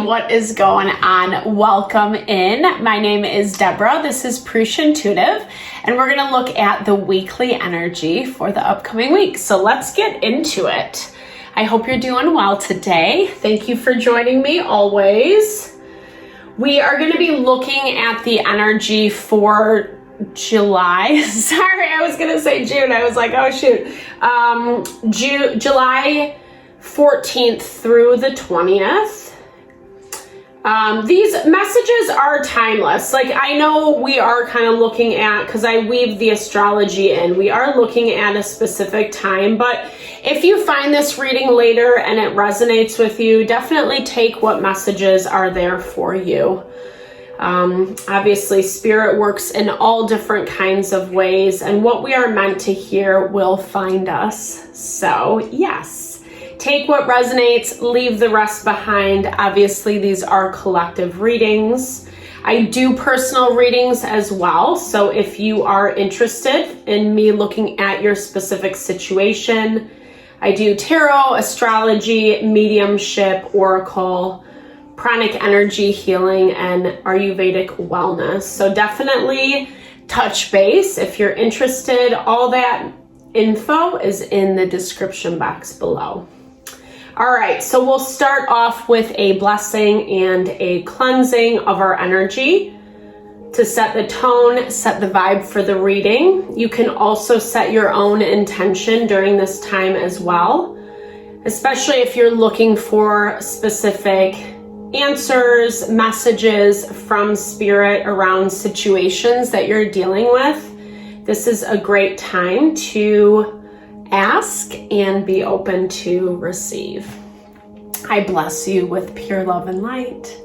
what is going on? Welcome in. My name is Deborah. This is Purusha Intuitive, and we're going to look at the weekly energy for the upcoming week. So let's get into it. I hope you're doing well today. Thank you for joining me always. We are going to be looking at the energy for July. Sorry, I was going to say June. I was like, oh shoot. July 14th through the 20th. These messages are timeless. Like, I know we are kind of looking at, because I weave the astrology in, we are looking at a specific time, but if you find this reading later and it resonates with you, definitely take what messages are there for you. Obviously, spirit works in all different kinds of ways, and what we are meant to hear will find us. So, yes. Take what resonates, leave the rest behind. Obviously, these are collective readings. I do personal readings as well. So if you are interested in me looking at your specific situation, I do tarot, astrology, mediumship, oracle, pranic energy healing, and Ayurvedic wellness. So definitely touch base if you're interested. All that info is in the description box below. All right, so we'll start off with a blessing and a cleansing of our energy to set the tone, set the vibe for the reading. You can also set your own intention during this time as well, especially if you're looking for specific answers, messages from spirit around situations that you're dealing with. This is a great time to ask and be open to receive. I bless you with pure love and light,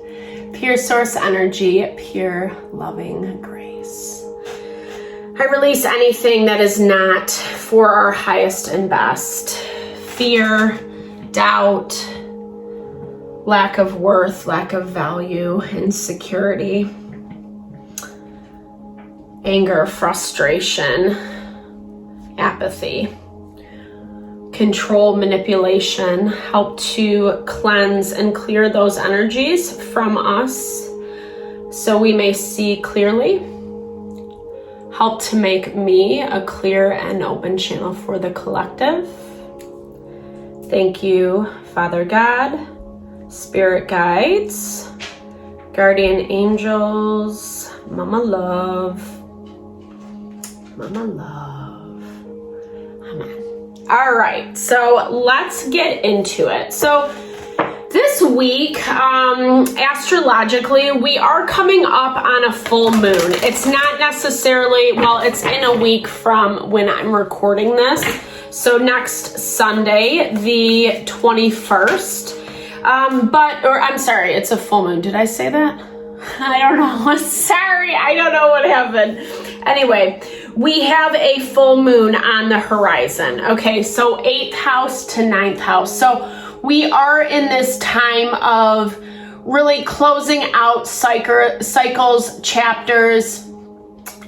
pure source energy, pure loving grace. I release anything that is not for our highest and best. Fear, doubt, lack of worth, lack of value, insecurity, anger, frustration, apathy, control, manipulation. Help to cleanse and clear those energies from us so we may see clearly. Help to make me a clear and open channel for the collective. Thank you, Father God, Spirit guides, guardian angels, Mama Love, Mama Love. Amen. All right, so let's get into it. So this week, astrologically, we are coming up on a full moon. It's not necessarily, well, it's in a week from when I'm recording this. So next Sunday, the 21st. I'm sorry, it's a full moon. Did I say that? I don't know. Sorry, I don't know what happened. Anyway, we have a full moon on the horizon. Okay, so 8th house to 9th house. So we are in this time of really closing out cycles, chapters,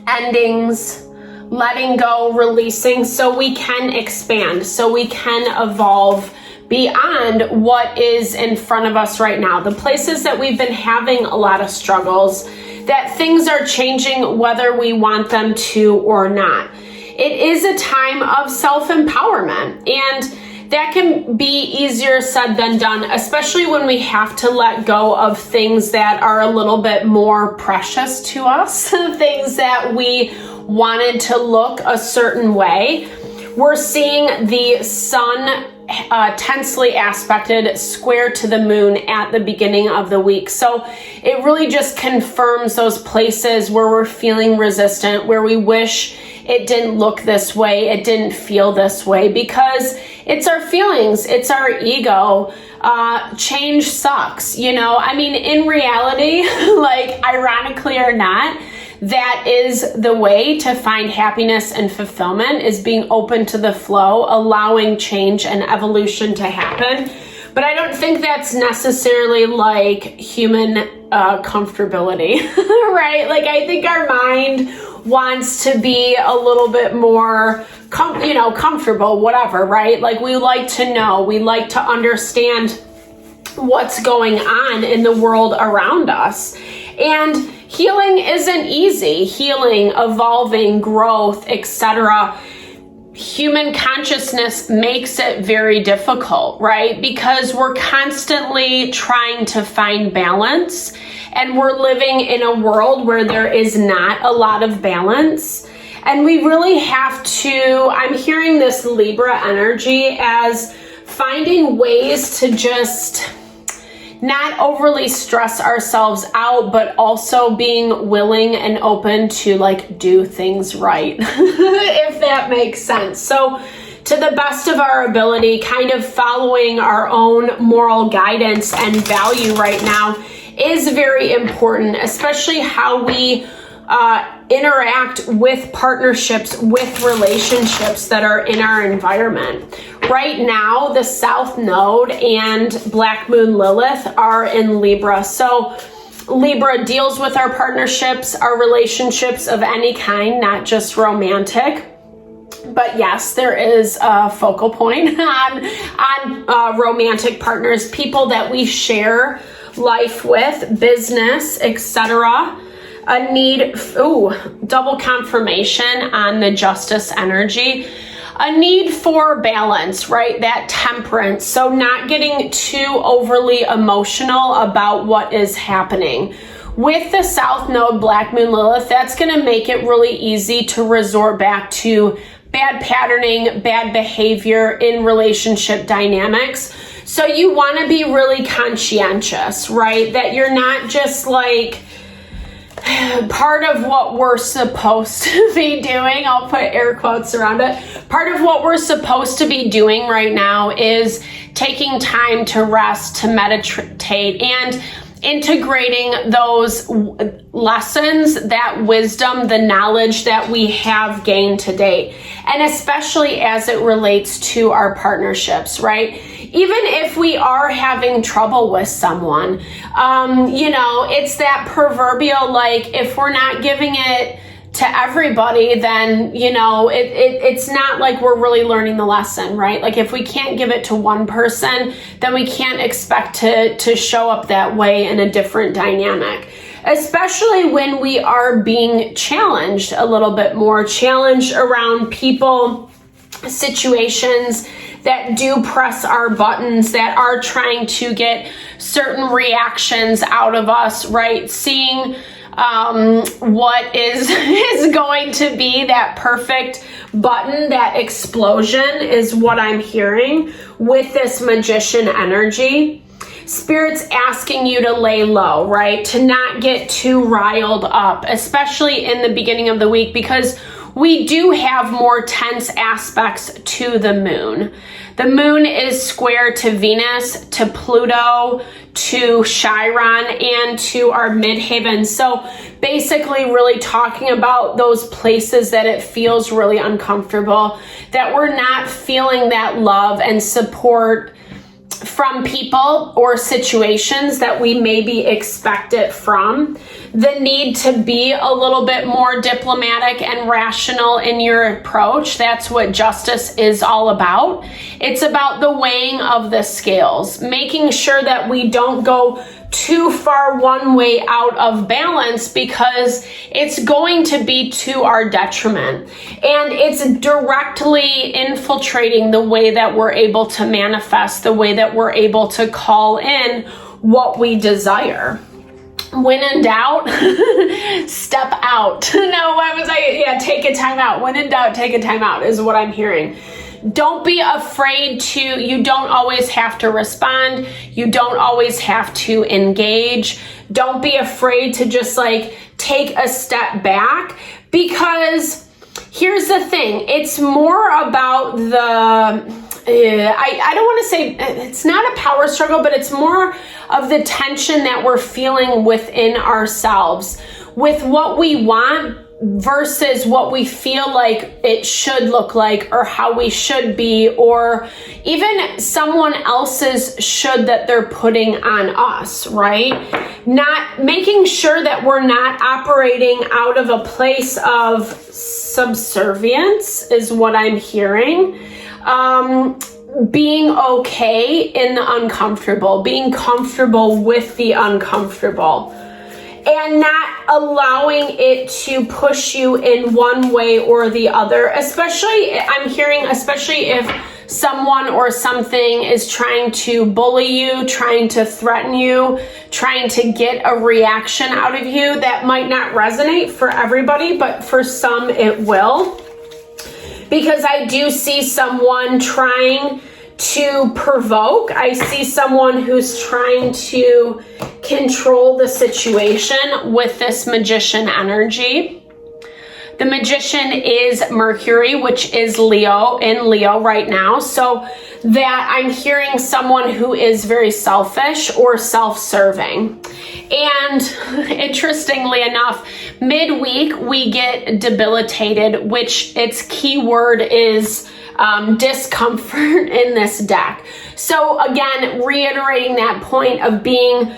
endings, letting go, releasing, so we can expand, so we can evolve beyond what is in front of us right now. The places that we've been having a lot of struggles, that things are changing whether we want them to or not. It is a time of self-empowerment, and that can be easier said than done, especially when we have to let go of things that are a little bit more precious to us, things that we wanted to look a certain way. We're seeing the sun tensely aspected square to the moon at the beginning of the week. So it really just confirms those places where we're feeling resistant, where we wish it didn't look this way, it didn't feel this way, because it's our feelings, it's our ego. Change sucks, you know? I mean, in reality, like, ironically or not, that is the way to find happiness and fulfillment, is being open to the flow, allowing change and evolution to happen. But I don't think that's necessarily like human comfortability, right? Like, I think our mind wants to be a little bit more comfortable, whatever, right? Like, we like to know, we like to understand what's going on in the world around us. And healing isn't easy. Healing, evolving, growth, etc. Human consciousness makes it very difficult, right? Because we're constantly trying to find balance, and we're living in a world where there is not a lot of balance. And we really have to, I'm hearing this Libra energy as finding ways to just not overly stress ourselves out, but also being willing and open to like do things right, if that makes sense. So to the best of our ability, kind of following our own moral guidance and value right now is very important, especially how we interact with partnerships, with relationships that are in our environment. Right now, the South Node and Black Moon Lilith are in Libra. So Libra deals with our partnerships, our relationships of any kind, not just romantic. But yes, there is a focal point on romantic partners, people that we share life with, business, etc. A need, double confirmation on the Justice energy. A need for balance, right? That temperance. So not getting too overly emotional about what is happening. With the South Node, Black Moon Lilith, that's going to make it really easy to resort back to bad patterning, bad behavior in relationship dynamics. So you want to be really conscientious, right? That you're not just like, part of what we're supposed to be doing, I'll put air quotes around it, part of what we're supposed to be doing right now is taking time to rest, to meditate, and integrating those lessons, that wisdom, the knowledge that we have gained to date. And especially as it relates to our partnerships, right? Even if we are having trouble with someone, it's that proverbial, like, if we're not giving it to everybody, then, it's not like we're really learning the lesson, right? Like if we can't give it to one person, then we can't expect to show up that way in a different dynamic, especially when we are being challenged a little bit more, challenged around people, situations that do press our buttons, that are trying to get certain reactions out of us, right? Seeing what is going to be that perfect button, that explosion is what I'm hearing with this Magician energy. Spirit's asking you to lay low, right? To not get too riled up, especially in the beginning of the week, because we do have more tense aspects to the moon. The moon is square to Venus, to Pluto, to Chiron, and to our midheaven. So basically really talking about those places that it feels really uncomfortable, that we're not feeling that love and support from people or situations that we maybe expect it from. The need to be a little bit more diplomatic and rational in your approach. That's what justice is all about. It's about the weighing of the scales, making sure that we don't go too far one way out of balance, because it's going to be to our detriment. And it's directly infiltrating the way that we're able to manifest, the way that we're able to call in what we desire. When in doubt, step out. No, what was I? Yeah, take a time out. When in doubt, take a time out is what I'm hearing. Don't be afraid to, you don't always have to respond. You don't always have to engage. Don't be afraid to just like take a step back, because here's the thing. It's more about I don't want to say, it's not a power struggle, but it's more of the tension that we're feeling within ourselves with what we want versus what we feel like it should look like, or how we should be, or even someone else's should that they're putting on us, right? Not making sure that we're not operating out of a place of subservience is what I'm hearing. being okay in the uncomfortable, being comfortable with the uncomfortable, and not allowing it to push you in one way or the other. Especially, I'm hearing, especially if someone or something is trying to bully you, trying to threaten you, trying to get a reaction out of you. That might not resonate for everybody, but for some it will. Because I do see someone trying to provoke. I see someone who's trying to control the situation with this magician energy. The magician is Mercury, which is Leo, in Leo right now. So that I'm hearing someone who is very selfish or self-serving. And interestingly enough, midweek we get debilitated, which its keyword is discomfort in this deck. So again, reiterating that point of being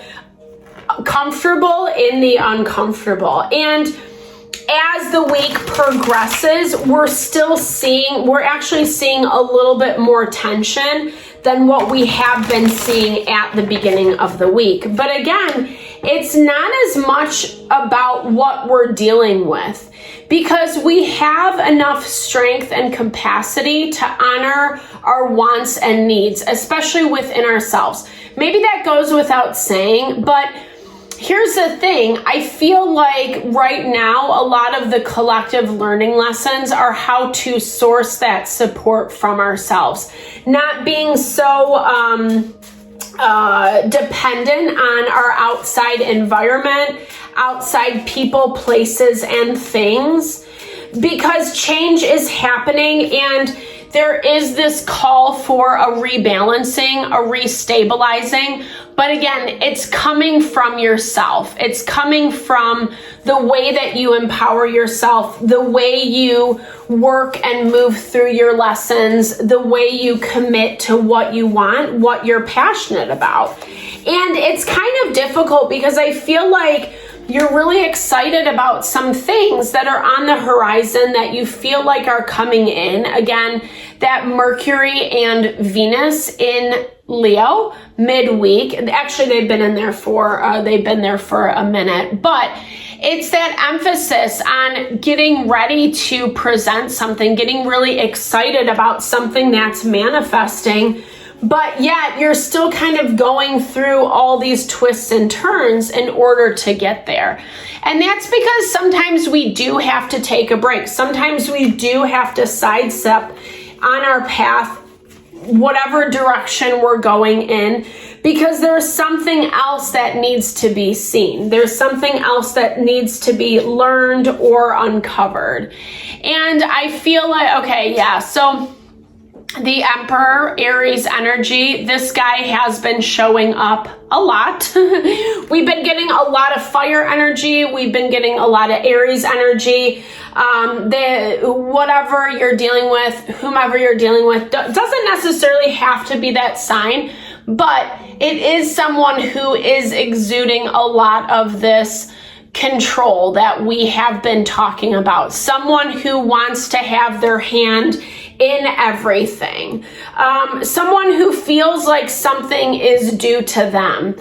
comfortable in the uncomfortable. And as the week progresses, we're actually seeing a little bit more tension than what we have been seeing at the beginning of the week. But again, it's not as much about what we're dealing with, because we have enough strength and capacity to honor our wants and needs, especially within ourselves. Maybe that goes without saying, but here's the thing. I feel like right now, a lot of the collective learning lessons are how to source that support from ourselves. Not being so dependent on our outside environment, outside people, places, and things, because change is happening and there is this call for a rebalancing, a restabilizing. But again, it's coming from yourself. It's coming from the way that you empower yourself, the way you work and move through your lessons, the way you commit to what you want, what you're passionate about. And it's kind of difficult because I feel like you're really excited about some things that are on the horizon that you feel like are coming in. Again, that Mercury and Venus in Leo midweek. Actually, they've been there for a minute, but it's that emphasis on getting ready to present something, getting really excited about something that's manifesting. But yet you're still kind of going through all these twists and turns in order to get there. And that's because sometimes we do have to take a break. Sometimes we do have to sidestep on our path, whatever direction we're going in, because there's something else that needs to be seen. There's something else that needs to be learned or uncovered. And I feel like, okay, yeah, so the Emperor, Aries energy, this guy has been showing up a lot. We've been getting a lot of fire energy. We've been getting a lot of Aries energy. Whatever you're dealing with, whomever you're dealing with, doesn't necessarily have to be that sign, but it is someone who is exuding a lot of this control that we have been talking about. Someone who wants to have their hand in everything. Someone who feels like something is due to them.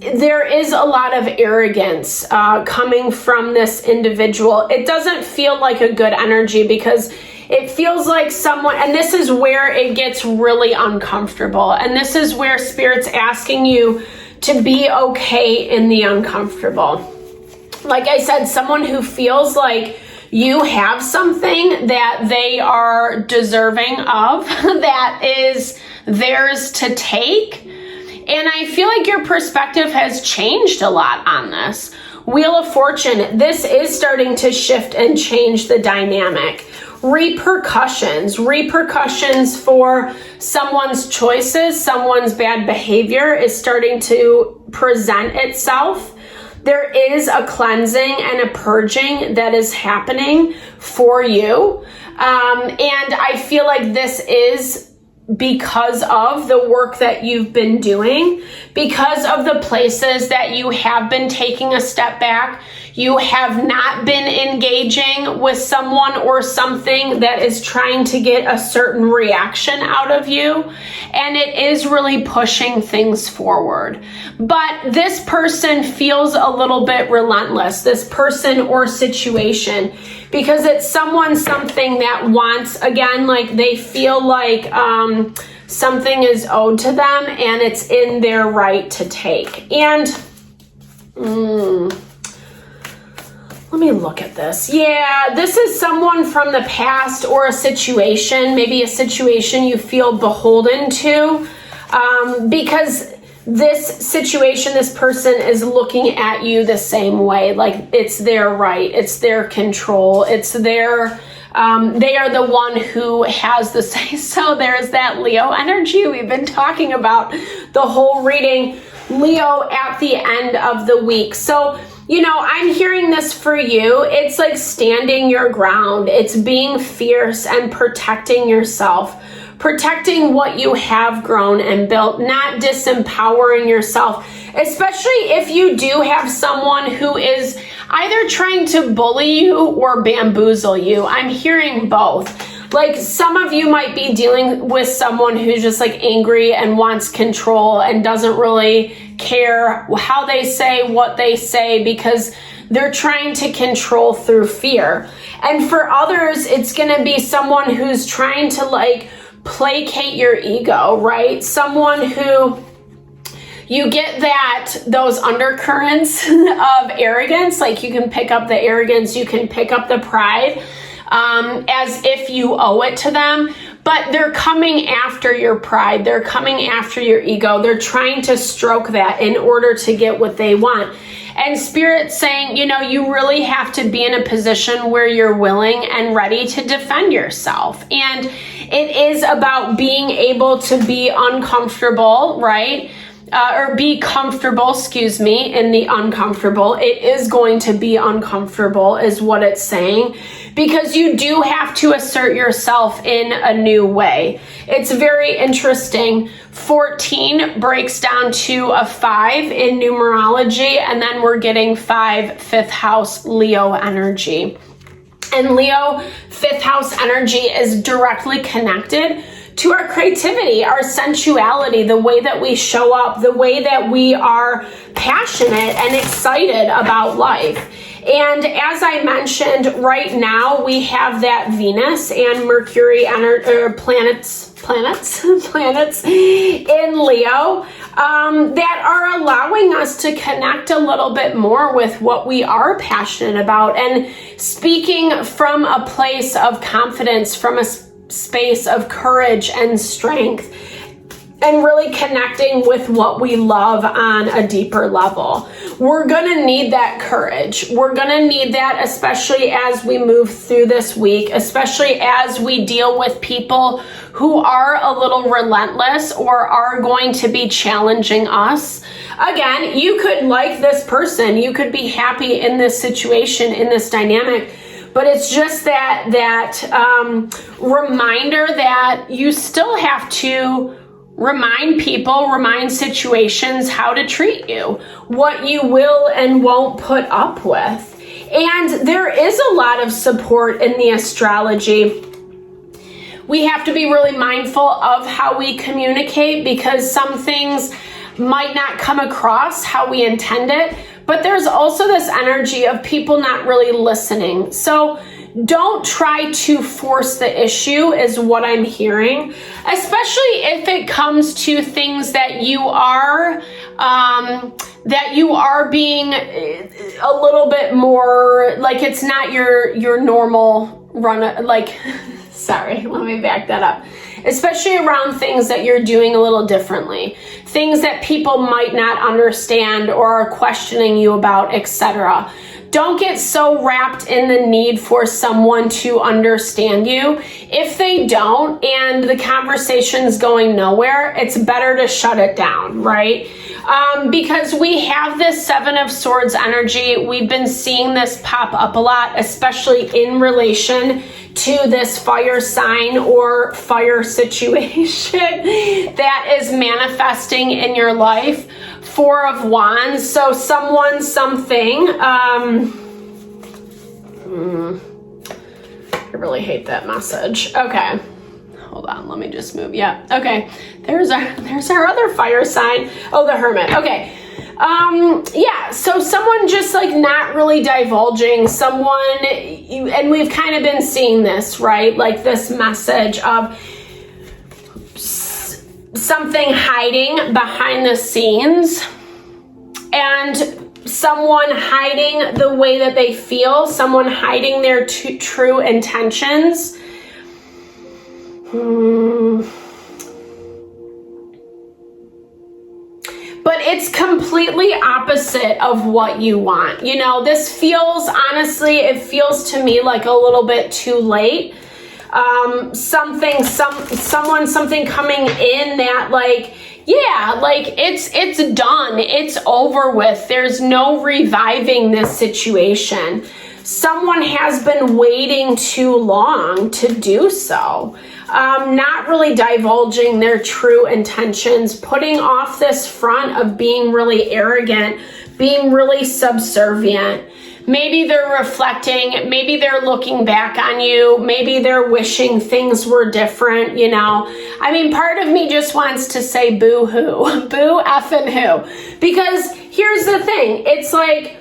There is a lot of arrogance coming from this individual. It doesn't feel like a good energy because it feels like someone, and this is where it gets really uncomfortable. And this is where Spirit's asking you to be okay in the uncomfortable. Like I said, someone who feels like you have something that they are deserving of, that is theirs to take. And I feel like your perspective has changed a lot on this. Wheel of Fortune, this is starting to shift and change the dynamic. Repercussions for someone's choices, someone's bad behavior is starting to present itself. There is a cleansing and a purging that is happening for you. And I feel like this is because of the work that you've been doing, because of the places that you have been taking a step back. you have not been engaging with someone or something that is trying to get a certain reaction out of you, and it is really pushing things forward. But this person feels a little bit relentless, this person or situation, because it's someone, something that wants, again, like they feel like something is owed to them and it's in their right to take. And let me look at this. Yeah, this is someone from the past or a situation, maybe a situation you feel beholden to, because this situation, this person is looking at you the same way, like it's their right, it's their control, it's their, they are the one who has the say. So there's that Leo energy we've been talking about the whole reading, Leo at the end of the week. So, you know, I'm hearing this for you. It's like standing your ground. It's being fierce and protecting yourself, protecting what you have grown and built, not disempowering yourself, especially if you do have someone who is either trying to bully you or bamboozle you. I'm hearing both. Like some of you might be dealing with someone who's just like angry and wants control and doesn't really care how they say what they say because they're trying to control through fear. And for others, it's going to be someone who's trying to like placate your ego, right? Someone who you get those undercurrents of arrogance, like you can pick up the arrogance, you can pick up the pride, as if you owe it to them, but they're coming after your pride. They're coming after your ego. They're trying to stroke that in order to get what they want. And Spirit's saying, you know, you really have to be in a position where you're willing and ready to defend yourself. And it is about being able to be uncomfortable, right? Or be comfortable, in the uncomfortable. It is going to be uncomfortable is what it's saying, because you do have to assert yourself in a new way. It's very interesting. 14 breaks down to a 5 in numerology, and then we're getting 5, 5th house Leo energy. And Leo, 5th house energy is directly connected to our creativity, our sensuality, the way that we show up, the way that we are passionate and excited about life. And as I mentioned, right now we have that Venus and Mercury planets in Leo that are allowing us to connect a little bit more with what we are passionate about, and speaking from a place of confidence, from a space of courage and strength, and really connecting with what we love on a deeper level. We're gonna need that courage. We're gonna need that, especially as we move through this week, especially as we deal with people who are a little relentless or are going to be challenging us. Again, you could like this person, you could be happy in this situation, in this dynamic, but it's just that reminder that you still have to remind people, remind situations how to treat you, what you will and won't put up with. And there is a lot of support in the astrology. We have to be really mindful of how we communicate, because some things might not come across how we intend it, but there's also this energy of people not really listening. So don't try to force the issue is what I'm hearing, especially if it comes to things that you are being a little bit more like it's not your normal run, like, sorry, let me back that up. Especially around things that you're doing a little differently, things that people might not understand or are questioning you about, etc. Don't get so wrapped in the need for someone to understand you. If they don't and the conversation's going nowhere, it's better to shut it down, right? Because we have this 7 of Swords energy. We've been seeing this pop up a lot, especially in relation to this fire sign or fire situation that is manifesting in your life. 4 of Wands. So someone, something, I really hate that message. Okay. Hold on, let me just move. Yeah, okay. There's our other fire sign. Oh, the Hermit. Okay. Yeah, so someone just like not really divulging, and we've kind of been seeing this, right? Like this message of something hiding behind the scenes, and someone hiding the way that they feel, someone hiding their true intentions. But it's completely opposite of what you want. You know, this feels, honestly, it feels to me like a little bit too late. Something coming in that like, yeah, like it's done. It's over with. There's no reviving this situation. Someone has been waiting too long to do so. Not really divulging their true intentions, putting off this front of being really arrogant, being really subservient. Maybe they're reflecting, maybe they're looking back on you, maybe they're wishing things were different, you know. I mean, part of me just wants to say boo-hoo, boo effing who. Because here's the thing, it's like,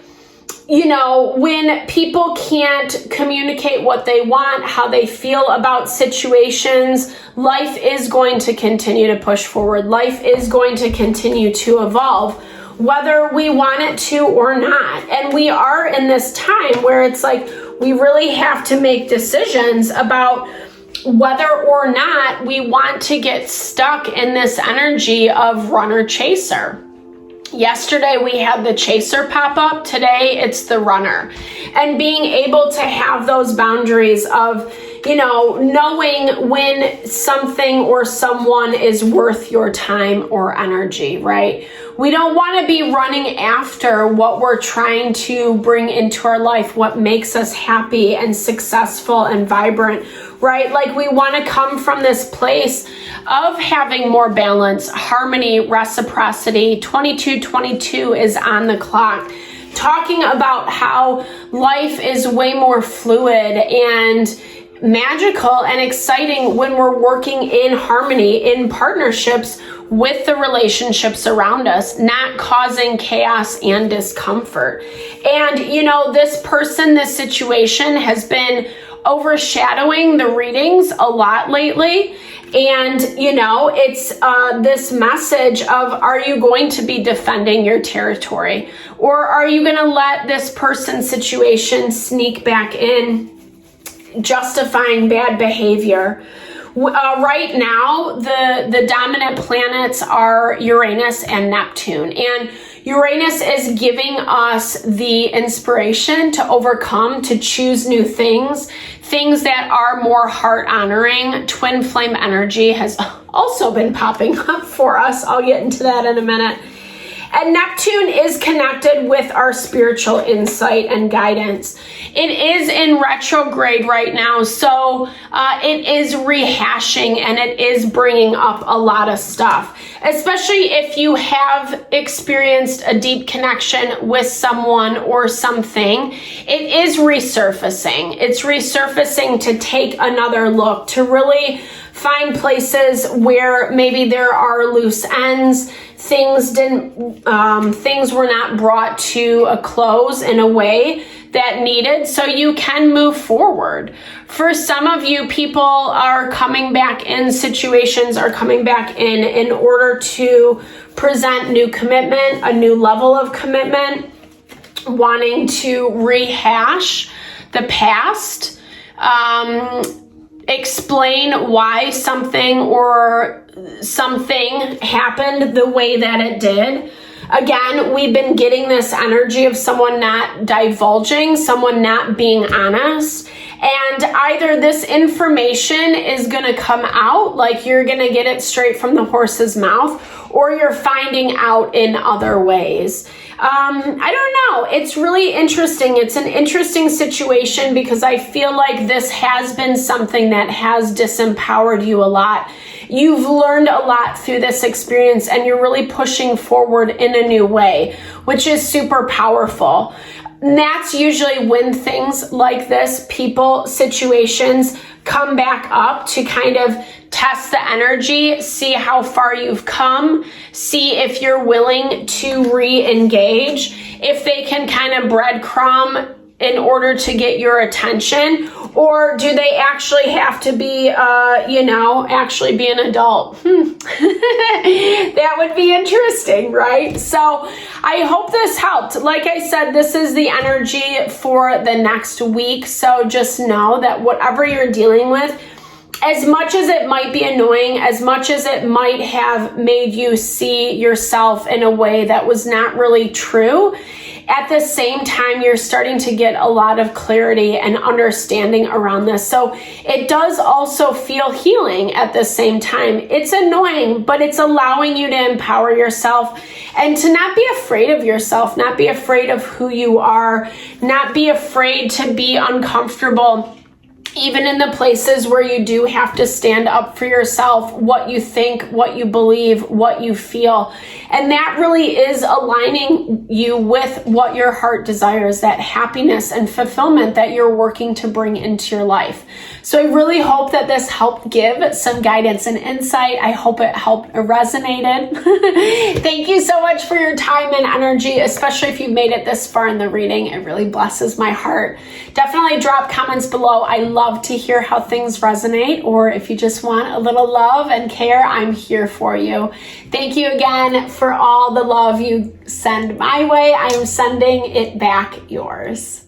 you know, when people can't communicate what they want, how they feel about situations, life is going to continue to push forward. Life is going to continue to evolve, whether we want it to or not. And we are in this time where it's like we really have to make decisions about whether or not we want to get stuck in this energy of runner chaser. Yesterday we had the chaser pop up. Today it's the runner. And being able to have those boundaries of, you know, knowing when something or someone is worth your time or energy, right? We don't want to be running after what we're trying to bring into our life, what makes us happy and successful and vibrant, right? Like we want to come from this place of having more balance, harmony, reciprocity. 2222 is on the clock, talking about how life is way more fluid and magical and exciting when we're working in harmony, in partnerships with the relationships around us, not causing chaos and discomfort. And, you know, this person, this situation has been overshadowing the readings a lot lately. And, you know, it's this message of, are you going to be defending your territory? Or are you going to let this person's situation sneak back in, justifying bad behavior? Right now, the dominant planets are Uranus and Neptune. And Uranus is giving us the inspiration to overcome, to choose new things, things that are more heart honoring. Twin flame energy has also been popping up for us. I'll get into that in a minute. And Neptune is connected with our spiritual insight and guidance. It is in retrograde right now, so it is rehashing and it is bringing up a lot of stuff, especially if you have experienced a deep connection with someone or something. It is resurfacing. It's resurfacing to take another look, to really find places where maybe there are loose ends. Things were not brought to a close in a way that needed, so you can move forward. For some of you, people are coming back in, situations are coming back in order to present new commitment, a new level of commitment, wanting to rehash the past, explain why something happened the way that it did. Again, we've been getting this energy of someone not divulging, someone not being honest. And either this information is going to come out, like you're going to get it straight from the horse's mouth, or you're finding out in other ways. I don't know. It's really interesting. It's an interesting situation because I feel like this has been something that has disempowered you a lot. You've learned a lot through this experience and you're really pushing forward in a new way, which is super powerful. that's usually when things like this, people, situations come back up to kind of test the energy, see how far you've come, see if you're willing to re-engage, if they can kind of breadcrumb in order to get your attention, or do they actually have to be, actually be an adult? That would be interesting, right? So I hope this helped. Like I said, this is the energy for the next week. So just know that whatever you're dealing with, as much as it might be annoying, as much as it might have made you see yourself in a way that was not really true, at the same time, you're starting to get a lot of clarity and understanding around this. So it does also feel healing at the same time. It's annoying, but it's allowing you to empower yourself and to not be afraid of yourself, not be afraid of who you are, not be afraid to be uncomfortable. Even in the places where you do have to stand up for yourself, what you think, what you believe, what you feel. And that really is aligning you with what your heart desires, that happiness and fulfillment that you're working to bring into your life. So I really hope that this helped give some guidance and insight. I hope it helped resonated. Thank you so much for your time and energy, especially if you've made it this far in the reading. It really blesses my heart. Definitely drop comments below. I love to hear how things resonate, or if you just want a little love and care, I'm here for you. Thank you again for all the love you send my way. I am sending it back yours.